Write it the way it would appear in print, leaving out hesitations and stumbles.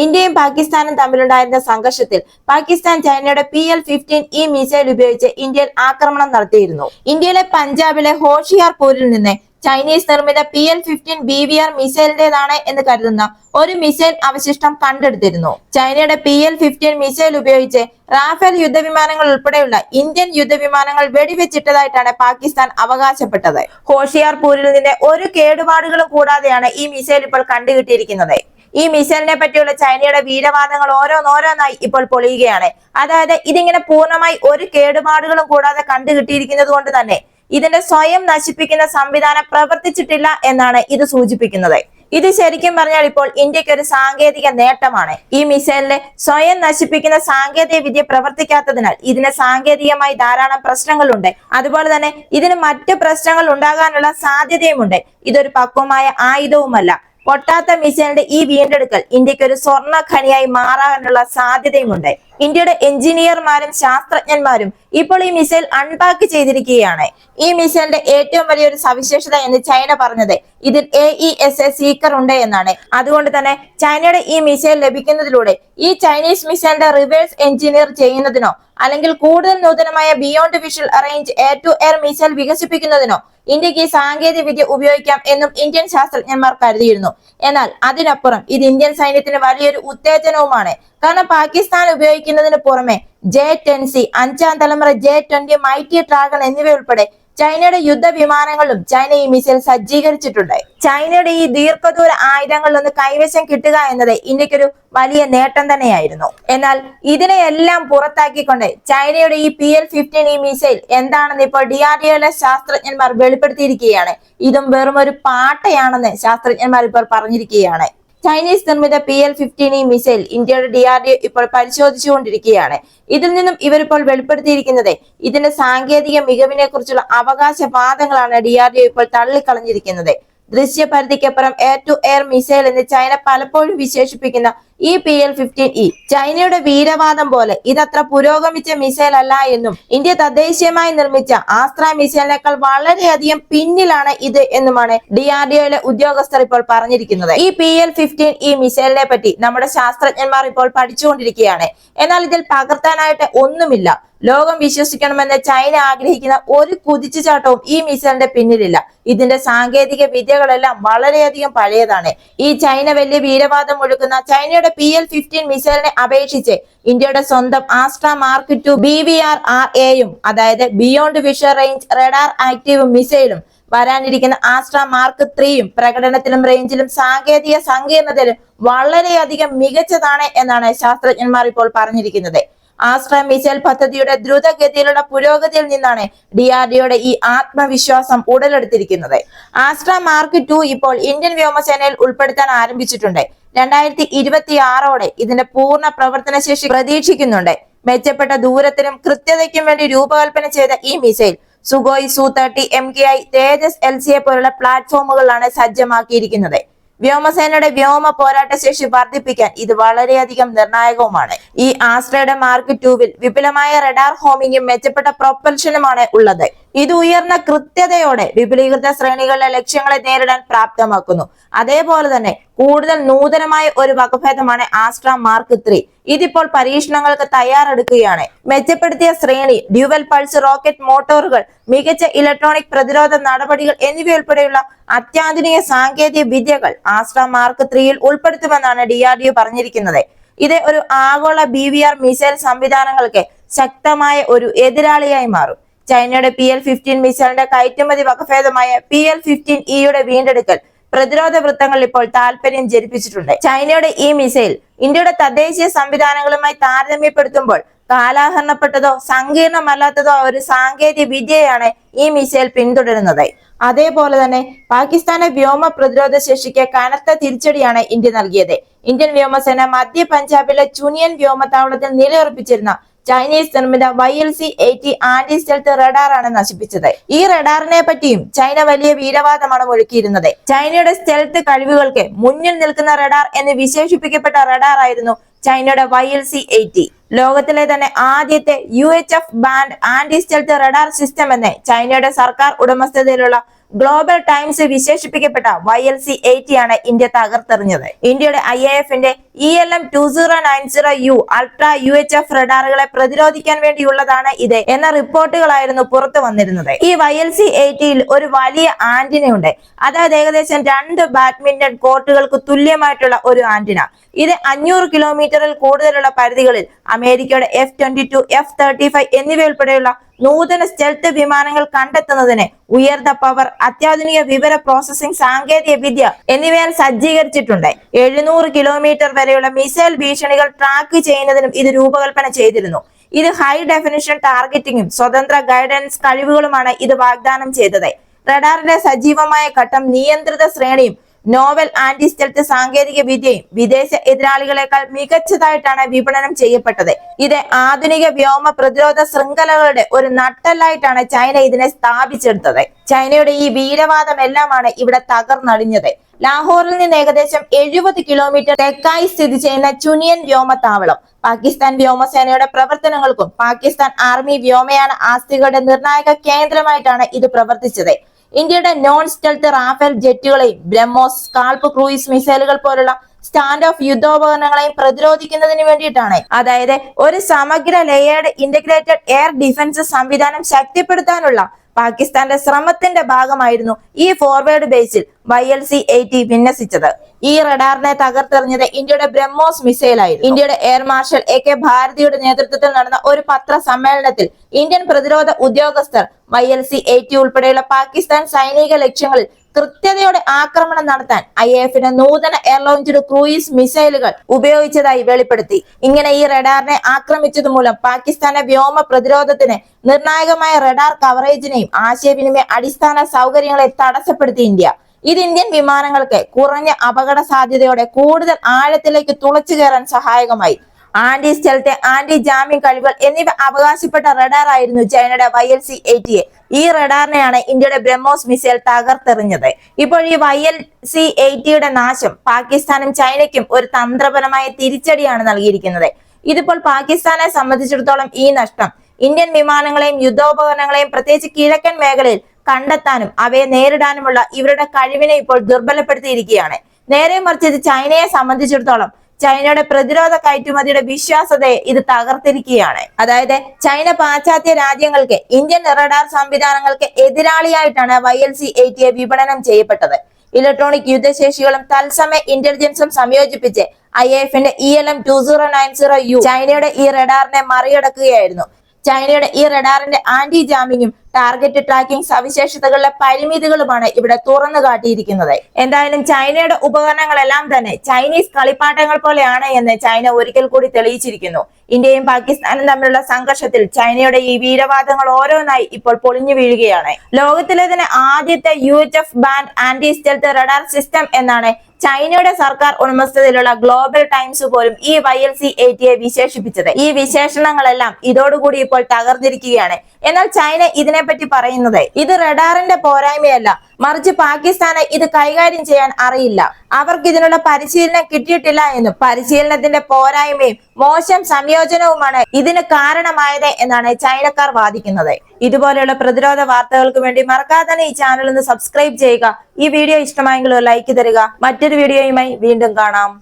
ഇന്ത്യയും പാകിസ്ഥാനും തമ്മിലുണ്ടായിരുന്ന സംഘർഷത്തിൽ പാകിസ്ഥാൻ ചൈനയുടെ PL-15E മിസൈൽ ഉപയോഗിച്ച് ഇന്ത്യയിൽ ആക്രമണം നടത്തിയിരുന്നു. ഇന്ത്യയിലെ പഞ്ചാബിലെ ഹോഷിയാർപൂരിൽ നിന്ന് ചൈനീസ് നിർമ്മിത PL-15BVR മിസൈലിന്റേതാണ് എന്ന് കരുതുന്ന ഒരു മിസൈൽ അവശിഷ്ടം കണ്ടെടുത്തിരുന്നു. ചൈനയുടെ PL-15 മിസൈൽ ഉപയോഗിച്ച് റാഫേൽ യുദ്ധവിമാനങ്ങൾ ഉൾപ്പെടെയുള്ള ഇന്ത്യൻ യുദ്ധവിമാനങ്ങൾ വെടിവെച്ചിട്ടതായിട്ടാണ് പാകിസ്ഥാൻ അവകാശപ്പെട്ടത്. ഹോഷിയാർപൂരിൽ നിന്ന് ഒരു കേടുപാടുകളും കൂടാതെയാണ് ഈ മിസൈൽ ഇപ്പോൾ കണ്ടുകിട്ടിയിരിക്കുന്നത്. ഈ മിസൈലിനെ പറ്റിയുള്ള ചൈനയുടെ വീരവാദങ്ങൾ ഓരോന്നോരോന്നായി ഇപ്പോൾ പൊളിയുകയാണ്. അതായത് ഇതിങ്ങനെ പൂർണ്ണമായി ഒരു കേടുപാടുകളും കൂടാതെ കണ്ടുകിട്ടിയിരിക്കുന്നത് കൊണ്ട് തന്നെ ഇതിന്റെ സ്വയം നശിപ്പിക്കുന്ന സംവിധാനം പ്രവർത്തിച്ചിട്ടില്ല എന്നാണ് ഇത് സൂചിപ്പിക്കുന്നത്. ഇത് ശരിക്കും പറഞ്ഞാൽ ഇപ്പോൾ ഇന്ത്യക്ക് ഒരു സാങ്കേതിക നേട്ടമാണ്. ഈ മിസൈലിനെ സ്വയം നശിപ്പിക്കുന്ന സാങ്കേതിക വിദ്യ പ്രവർത്തിക്കാത്തതിനാൽ ഇതിന് സാങ്കേതികമായി ധാരാളം പ്രശ്നങ്ങളുണ്ട്. അതുപോലെ തന്നെ ഇതിന് മറ്റ് പ്രശ്നങ്ങൾ ഉണ്ടാകാനുള്ള സാധ്യതയുമുണ്ട്. ഇതൊരു പക്വമായ ആയുധവുമല്ല. പൊട്ടാത്ത മിസൈലിന്റെ ഈ വീണ്ടെടുക്കൽ ഇന്ത്യക്ക് ഒരു സ്വർണ്ണ ഖനിയായി മാറാനുള്ള സാധ്യതയുമുണ്ട്. ഇന്ത്യയുടെ എഞ്ചിനീയർമാരും ശാസ്ത്രജ്ഞന്മാരും ഇപ്പോൾ ഈ മിസൈൽ അൺപാക്ക് ചെയ്തിരിക്കുകയാണ്. ഈ മിസൈലിന്റെ ഏറ്റവും വലിയൊരു സവിശേഷത എന്ന് ചൈന പറഞ്ഞത് ഇതിൽ AESA സീക്കർ ഉണ്ട് എന്നാണ്. അതുകൊണ്ട് തന്നെ ചൈനയുടെ ഈ മിസൈൽ ലഭിക്കുന്നതിലൂടെ ഈ ചൈനീസ് മിസൈലിന്റെ റിവേഴ്സ് എഞ്ചിനീയർ ചെയ്യുന്നതിനോ അല്ലെങ്കിൽ കൂടുതൽ നൂതനമായ beyond visual range air to air missile വികസിപ്പിക്കുന്നതിനോ ഇന്ത്യക്ക് ഈ സാങ്കേതിക വിദ്യ ഉപയോഗിക്കാം എന്നും ഇന്ത്യൻ ശാസ്ത്രജ്ഞന്മാർ കരുതിയിരുന്നു. എന്നാൽ അതിനപ്പുറം ഇത് ഇന്ത്യൻ സൈന്യത്തിന് വലിയൊരു ഉത്തേജനവുമാണ്. കാരണം പാകിസ്ഥാൻ ഉപയോഗിക്കുന്നതിന് പുറമെ J-10C, 5ാം തലമുറ J-20 മൈറ്റി ഡ്രാഗൺ എന്നിവ ഉൾപ്പെടെ ചൈനയുടെ യുദ്ധവിമാനങ്ങളിലും ചൈന ഈ മിസൈൽ സജ്ജീകരിച്ചിട്ടുണ്ട്. ചൈനയുടെ ഈ ദീർഘദൂര ആയുധങ്ങളിലൊന്ന് കൈവശം കിട്ടുക എന്നത് ഇന്ത്യക്കൊരു വലിയ നേട്ടം തന്നെയായിരുന്നു. എന്നാൽ ഇതിനെയെല്ലാം പുറത്താക്കിക്കൊണ്ട് ചൈനയുടെ ഈ PL-15E മിസൈൽ എന്താണെന്ന് ഇപ്പോൾ DRDOയിലെ ശാസ്ത്രജ്ഞന്മാർ വെളിപ്പെടുത്തിയിരിക്കുകയാണ്. ഇതും വെറും ഒരു പാട്ടയാണെന്ന് ശാസ്ത്രജ്ഞന്മാർ ഇപ്പോൾ പറഞ്ഞിരിക്കുകയാണ്. ചൈനീസ് നിർമ്മിത PL-15E മിസൈൽ ഇന്ത്യയുടെ DRDO ഇപ്പോൾ പരിശോധിച്ചുകൊണ്ടിരിക്കുകയാണ്. ഇതിൽ നിന്നും ഇവരിപ്പോൾ വെളിപ്പെടുത്തിയിരിക്കുന്നത് ഇതിന്റെ സാങ്കേതിക മികവിനെ കുറിച്ചുള്ള അവകാശവാദങ്ങളാണ് DRDO ഇപ്പോൾ തള്ളിക്കളഞ്ഞിരിക്കുന്നത്. ദൃശ്യപരിധിക്കപ്പുറം എയർ ടു എയർ മിസൈൽ എന്ന് ചൈന പലപ്പോഴും വിശേഷിപ്പിക്കുന്ന ഈ PL-15E ചൈനയുടെ വീരവാദം പോലെ ഇതത്ര പുരോഗമിച്ച മിസൈൽ അല്ല എന്നും ഇന്ത്യ തദ്ദേശീയമായി നിർമ്മിച്ച ആസ്ത്ര മിസൈലിനേക്കാൾ വളരെയധികം പിന്നിലാണ് ഇത് എന്നുമാണ് DRDOയിലെ ഉദ്യോഗസ്ഥർ ഇപ്പോൾ പറഞ്ഞിരിക്കുന്നത്. ഈ PL-15E മിസൈലിനെ പറ്റി നമ്മുടെ ശാസ്ത്രജ്ഞന്മാർ ഇപ്പോൾ പഠിച്ചുകൊണ്ടിരിക്കുകയാണ്. എന്നാൽ ഇതിൽ പകർത്താനായിട്ട് ഒന്നുമില്ല. ലോകം വിശ്വസിക്കണമെന്ന് ചൈന ആഗ്രഹിക്കുന്ന ഒരു കുതിച്ചുചാട്ടവും ഈ മിസൈലിന്റെ പിന്നിലില്ല. ഇതിന്റെ സാങ്കേതിക വിദ്യകളെല്ലാം വളരെയധികം പഴയതാണ്. ഈ ചൈന വലിയ വീരവാദം ഒഴുക്കുന്ന ചൈനയുടെ PL-15 മിസൈലിനെ അപേക്ഷിച്ച് ഇന്ത്യയുടെ സ്വന്തം ആസ്ട്ര മാർക്ക് 2 BVR-RAയും അതായത് beyond visual range radar active മിസൈലും വരാനിരിക്കുന്ന ആസ്ട്ര മാർക്ക് 3യും പ്രകടനത്തിലും റേഞ്ചിലും സാങ്കേതിക സങ്കീർണതയിലും വളരെയധികം മികച്ചതാണ് എന്നാണ് ശാസ്ത്രജ്ഞന്മാർ ഇപ്പോൾ പറഞ്ഞിരിക്കുന്നത്. ആസ്ട്ര മിസൈൽ പദ്ധതിയുടെ ദ്രുതഗതിയിലുള്ള പുരോഗതിയിൽ നിന്നാണ് DRDOയുടെ ഈ ആത്മവിശ്വാസം ഉടലെടുത്തിരിക്കുന്നത്. ആസ്ട്ര മാർക്ക് 2 ഇപ്പോൾ ഇന്ത്യൻ വ്യോമസേനയിൽ ഉൾപ്പെടുത്താൻ ആരംഭിച്ചിട്ടുണ്ട്. 2026ഓടെ ഇതിന്റെ പൂർണ്ണ പ്രവർത്തന ശേഷി പ്രതീക്ഷിക്കുന്നുണ്ട്. മെച്ചപ്പെട്ട ദൂരത്തിനും കൃത്യതയ്ക്കും വേണ്ടി രൂപകൽപ്പന ചെയ്ത ഈ മിസൈൽ സുഖോയ് Su-30 MKI തേജസ് LCA പോലുള്ള പ്ലാറ്റ്ഫോമുകളിലാണ് സജ്ജമാക്കിയിരിക്കുന്നത്. വ്യോമസേനയുടെ വ്യോമ പോരാട്ട ശേഷി വർദ്ധിപ്പിക്കാൻ ഇത് വളരെയധികം നിർണായകവുമാണ്. ഈ ആസ്ട്രയുടെ മാർക്ക് 2വിൽ വിപുലമായ റഡാർ ഹോമിങ്ങും മെച്ചപ്പെട്ട പ്രൊപ്പൽഷനുമാണ് ഉള്ളത്. ഇത് ഉയർന്ന കൃത്യതയോടെ വിപുലീകൃത ശ്രേണികളിലെ ലക്ഷ്യങ്ങളെ നേരിടാൻ പ്രാപ്തമാക്കുന്നു. അതേപോലെ തന്നെ കൂടുതൽ നൂതനമായ ഒരു വകഭേദമാണ് ആസ്ട്ര മാർക്ക് 3. ഇതിപ്പോൾ പരീക്ഷണങ്ങൾക്ക് തയ്യാറെടുക്കുകയാണ്. മെച്ചപ്പെടുത്തിയ ശ്രേണി, ഡ്യുവൽ പൾസ് റോക്കറ്റ് മോട്ടോറുകൾ, മികച്ച ഇലക്ട്രോണിക് പ്രതിരോധ നടപടികൾ എന്നിവയുൾപ്പെടെയുള്ള അത്യാധുനിക സാങ്കേതിക വിദ്യകൾ ആസ്ട്ര മാർക്ക് 3യിൽ ഉൾപ്പെടുത്തുമെന്നാണ് DRDO പറഞ്ഞിരിക്കുന്നത്. ഇത് ഒരു ആഗോള BVR മിസൈൽ സംവിധാനങ്ങൾക്ക് ശക്തമായ ഒരു എതിരാളിയായി മാറും. ചൈനയുടെ PL-15 മിസൈലിന്റെ കയറ്റുമതി വകഭേദമായ PL-15Eയുടെ വീണ്ടെടുക്കൽ പ്രതിരോധ വൃത്തങ്ങൾ ഇപ്പോൾ താല്പര്യം ജനിപ്പിച്ചിട്ടുണ്ട്. ചൈനയുടെ ഈ മിസൈൽ ഇന്ത്യയുടെ തദ്ദേശീയ സംവിധാനങ്ങളുമായി താരതമ്യപ്പെടുത്തുമ്പോൾ കാലാഹരണപ്പെട്ടതോ സങ്കീർണമല്ലാത്തതോ ഒരു സാങ്കേതിക വിദ്യയാണ് ഈ മിസൈൽ പിന്തുടരുന്നത്. അതേപോലെ തന്നെ പാകിസ്ഥാന്റെ വ്യോമ പ്രതിരോധ ശേഷിക്ക് കനത്ത തിരിച്ചടിയാണ് ഇന്ത്യ നൽകിയത്. ഇന്ത്യൻ വ്യോമസേന മധ്യ പഞ്ചാബിലെ ചുനിയൻ വ്യോമത്താവളത്തിൽ നിലയുറപ്പിച്ചിരുന്ന ചൈനീസ് നിർമ്മിത YLC-80 ആന്റി സ്റ്റെൽത്ത് റഡാറാണ് നശിപ്പിച്ചത്. ഈ റഡാറിനെ പറ്റിയും ചൈന വലിയ വീരവാദമാണ് മുഴക്കിയിരുന്നത്. ചൈനയുടെ സ്റ്റെൽത്ത് കഴിവുകൾക്ക് മുന്നിൽ നിൽക്കുന്ന റഡാർ എന്ന് വിശേഷിപ്പിക്കപ്പെട്ട റഡാർ ആയിരുന്നു ചൈനയുടെ YLC-80. ലോകത്തിലെ തന്നെ ആദ്യത്തെ UHF band anti stealth radar system എന്ന് ചൈനയുടെ സർക്കാർ ഉടമസ്ഥതയിലുള്ള ഗ്ലോബൽ ടൈംസ് വിശേഷിപ്പിക്കപ്പെട്ട YLC-80 ആണ് ഇന്ത്യ തകർത്തെറിഞ്ഞത്. ഇന്ത്യയുടെ IAF-ന്റെ ELM 2090U അൾട്രാ UHF റഡാറുകളെ പ്രതിരോധിക്കാൻ വേണ്ടിയുള്ളതാണ് ഇത് എന്ന റിപ്പോർട്ടുകളായിരുന്നു പുറത്തു വന്നിരുന്നത്. ഈ YLC-80യിൽ ഒരു വലിയ ആന്റിനയുണ്ട്. അതായത് ഏകദേശം 2 ബാഡ്മിന്റൺ കോർട്ടുകൾക്ക് തുല്യമായിട്ടുള്ള ഒരു ആന്റിന. ഇത് 500 കിലോമീറ്ററിൽ കൂടുതലുള്ള പരിധികളിൽ അമേരിക്കയുടെ F-22, F-35 എന്നിവയുൾപ്പെടെയുള്ള നൂതന സ്റ്റെൽത്ത് വിമാനങ്ങൾ കണ്ടെത്തുന്നതിന് ഉയർന്ന പവർ, അത്യാധുനിക വിവര പ്രോസസിംഗ് സാങ്കേതിക വിദ്യ എന്നിവയാൽ സജ്ജീകരിച്ചിട്ടുണ്ട്. 700 കിലോമീറ്റർ വരെയുള്ള മിസൈൽ ഭീഷണികൾ ട്രാക്ക് ചെയ്യുന്നതിനും ഇത് രൂപകൽപ്പന ചെയ്തിരുന്നു. ഇത് ഹൈ ഡെഫിനിഷൻ ടാർഗറ്റിംഗും സ്വതന്ത്ര ഗൈഡൻസ് കഴിവുകളുമാണ് ഇത് വാഗ്ദാനം ചെയ്തത്. റഡാറിന്റെ സജീവമായ ഘട്ടം, നിയന്ത്രിത ശ്രേണിയും നോവൽ ആന്റി സ്റ്റെൽത്ത് സാങ്കേതിക വിദ്യയും വിദേശ എതിരാളികളെക്കാൾ മികച്ചതായിട്ടാണ് വിപണനം ചെയ്യപ്പെട്ടത്. ഇത് ആധുനിക വ്യോമ പ്രതിരോധ ശൃംഖലകളുടെ ഒരു നട്ടെല്ലായിട്ടാണ് ചൈന ഇതിനെ സ്ഥാപിച്ചെടുത്തത്. ചൈനയുടെ ഈ വീരവാദമെല്ലാമാണ് ഇവിടെ തകർന്നടിഞ്ഞത്. ലാഹോറിൽ നിന്ന് ഏകദേശം 70 കിലോമീറ്റർ തെക്കായി സ്ഥിതി ചെയ്യുന്ന ചുനിയൻ വ്യോമത്താവളം പാകിസ്ഥാൻ വ്യോമസേനയുടെ പ്രവർത്തനങ്ങൾക്കും പാകിസ്ഥാൻ ആർമി വ്യോമയാന ആസ്തികളുടെ നിർണായക കേന്ദ്രമായിട്ടാണ് ഇത് പ്രവർത്തിച്ചത്. ഇന്ത്യയുടെ നോൺ സ്റ്റെൽത്ത് റാഫേൽ ജെറ്റുകളെയും ബ്രഹ്മോസ്, സ്കാൽപ് ക്രൂയിസ് മിസൈലുകൾ പോലുള്ള സ്റ്റാൻഡ് ഓഫ് യുദ്ധോപകരണങ്ങളെയും പ്രതിരോധിക്കുന്നതിന് വേണ്ടിയിട്ടാണ്. അതായത് ഒരു സമഗ്ര ലേയേർഡ് ഇന്റഗ്രേറ്റഡ് എയർ ഡിഫൻസ് സംവിധാനം ശക്തിപ്പെടുത്താനുള്ള പാകിസ്ഥാന്റെ ശ്രമത്തിന്റെ ഭാഗമായിരുന്നു ഈ ഫോർവേഡ് ബേസിൽ YLC-80 വിന്യസിച്ചത്. ഈ റഡാറിനെ തകർത്തെറിഞ്ഞത് ഇന്ത്യയുടെ ബ്രഹ്മോസ് മിസൈലായിരുന്നു. ഇന്ത്യയുടെ എയർ മാർഷൽ AK ഭാരതിയുടെ നേതൃത്വത്തിൽ നടന്ന ഒരു പത്രസമ്മേളനത്തിൽ ഇന്ത്യൻ പ്രതിരോധ ഉദ്യോഗസ്ഥർ YLC-80 ഉൾപ്പെടെയുള്ള പാകിസ്ഥാൻ സൈനിക ലക്ഷ്യങ്ങളിൽ കൃത്യതയോടെ ആക്രമണം നടത്താൻ IAF-ന്റെ നൂതന എയർ ലോഞ്ച്ഡ് ക്രൂയിസ് മിസൈലുകൾ ഉപയോഗിച്ചതായി വെളിപ്പെടുത്തി. ഇങ്ങനെ ഈ റഡാറിനെ ആക്രമിച്ചത് മൂലം പാകിസ്ഥാന്റെ വ്യോമ പ്രതിരോധത്തിന് നിർണായകമായ റഡാർ കവറേജിനെയും ആശയവിനിമയ അടിസ്ഥാന സൗകര്യങ്ങളെ തടസ്സപ്പെടുത്തി ഇന്ത്യ. ഇത് ഇന്ത്യൻ വിമാനങ്ങൾക്ക് കുറഞ്ഞ അപകട സാധ്യതയോടെ കൂടുതൽ ആഴത്തിലേക്ക് തുളച്ചു കയറാൻ സഹായകമായി. ആന്റി സ്റ്റെൽത്ത്, ആന്റി ജാമിംഗ് കഴിവുകൾ എന്നിവ അവകാശപ്പെട്ട റഡാർ ആയിരുന്നു ചൈനയുടെ YLC-80. ഈ റഡാറിനെയാണ് ഇന്ത്യയുടെ ബ്രഹ്മോസ് മിസൈൽ തകർത്തെറിഞ്ഞത്. ഇപ്പോൾ ഈ YLC-80യുടെ നാശം പാകിസ്ഥാനും ചൈനയ്ക്കും ഒരു തന്ത്രപരമായ തിരിച്ചടിയാണ് നൽകിയിരിക്കുന്നത്. ഇതിപ്പോൾ പാകിസ്ഥാനെ സംബന്ധിച്ചിടത്തോളം ഈ നഷ്ടം ഇന്ത്യൻ വിമാനങ്ങളെയും യുദ്ധോപകരണങ്ങളെയും പ്രത്യേകിച്ച് കിഴക്കൻ മേഖലയിൽ കണ്ടെത്താനും അവയെ നേരിടാനുമുള്ള ഇവരുടെ കഴിവിനെ ഇപ്പോൾ ദുർബലപ്പെടുത്തിയിരിക്കുകയാണ്. നേരെ മറിച്ച് ഇത് ചൈനയെ സംബന്ധിച്ചിടത്തോളം ചൈനയുടെ പ്രതിരോധ കയറ്റുമതിയുടെ വിശ്വാസ്യതയെ ഇത് തകർത്തിരിക്കുകയാണ്. അതായത് ചൈന പാശ്ചാത്യ രാജ്യങ്ങൾക്ക് ഇന്ത്യൻ റഡാർ സംവിധാനങ്ങൾക്ക് എതിരാളിയായിട്ടാണ് YLC-80 വിപണനം ചെയ്യപ്പെട്ടത്. ഇലക്ട്രോണിക് യുദ്ധശേഷികളും തത്സമയ ഇന്റലിജൻസും സംയോജിപ്പിച്ച് IAF-ന്റെ ELM 2090U ചൈനയുടെ ഈ റഡാറിനെ മറികടക്കുകയായിരുന്നു. ചൈനയുടെ ഈ റഡാറിന്റെ ആന്റി ജാമിങ്ങും ടാർഗറ്റ് ട്രാക്കിംഗ് സവിശേഷതകളുടെ പരിമിതികളുമാണ് ഇവിടെ തുറന്നു കാട്ടിയിരിക്കുന്നത്. എന്തായാലും ചൈനയുടെ ഉപകരണങ്ങളെല്ലാം തന്നെ ചൈനീസ് കളിപ്പാട്ടങ്ങൾ പോലെയാണ് എന്ന് ചൈന ഒരിക്കൽ കൂടി തെളിയിച്ചിരിക്കുന്നു. ഇന്ത്യയും പാകിസ്ഥാനും തമ്മിലുള്ള സംഘർഷത്തിൽ ചൈനയുടെ ഈ വീരവാദങ്ങൾ ഓരോന്നായി ഇപ്പോൾ പൊളിഞ്ഞു വീഴുകയാണ്. ലോകത്തിലെ തന്നെ ആദ്യത്തെ UHF band anti stealth radar system എന്നാണ് ചൈനയുടെ സർക്കാർ ഉടമസ്ഥതയിലുള്ള ഗ്ലോബൽ ടൈംസ് പോലും ഈ YLC-80 വിശേഷിപ്പിച്ചത്. ഈ വിശേഷണങ്ങളെല്ലാം ഇതോടുകൂടി ഇപ്പോൾ തകർന്നിരിക്കുകയാണ്. എന്നാൽ ചൈന ഇതിനെപ്പറ്റി പറയുന്നത് ഇത് റഡാറിന്റെ പോരായ്മയല്ല, മറിച്ച് പാകിസ്ഥാന് ഇത് കൈകാര്യം ചെയ്യാൻ അറിയില്ല, അവർക്ക് ഇതിനുള്ള പരിശീലനം കിട്ടിയിട്ടില്ല എന്നും പരിശീലനത്തിന്റെ പോരായ്മയും മോശം സംയോജനവുമാണ് ഇതിന് കാരണമായത് എന്നാണ് ചൈനക്കാർ വാദിക്കുന്നത്. ഇതുപോലെയുള്ള പ്രതിരോധ വാർത്തകൾക്ക് വേണ്ടി മറക്കാതെ തന്നെ ഈ ചാനൽ ഒന്ന് സബ്സ്ക്രൈബ് ചെയ്യുക. ഈ വീഡിയോ ഇഷ്ടമായെങ്കിൽ ഒരു ലൈക്ക് തരിക. മറ്റൊരു വീഡിയോയുമായി വീണ്ടും കാണാം.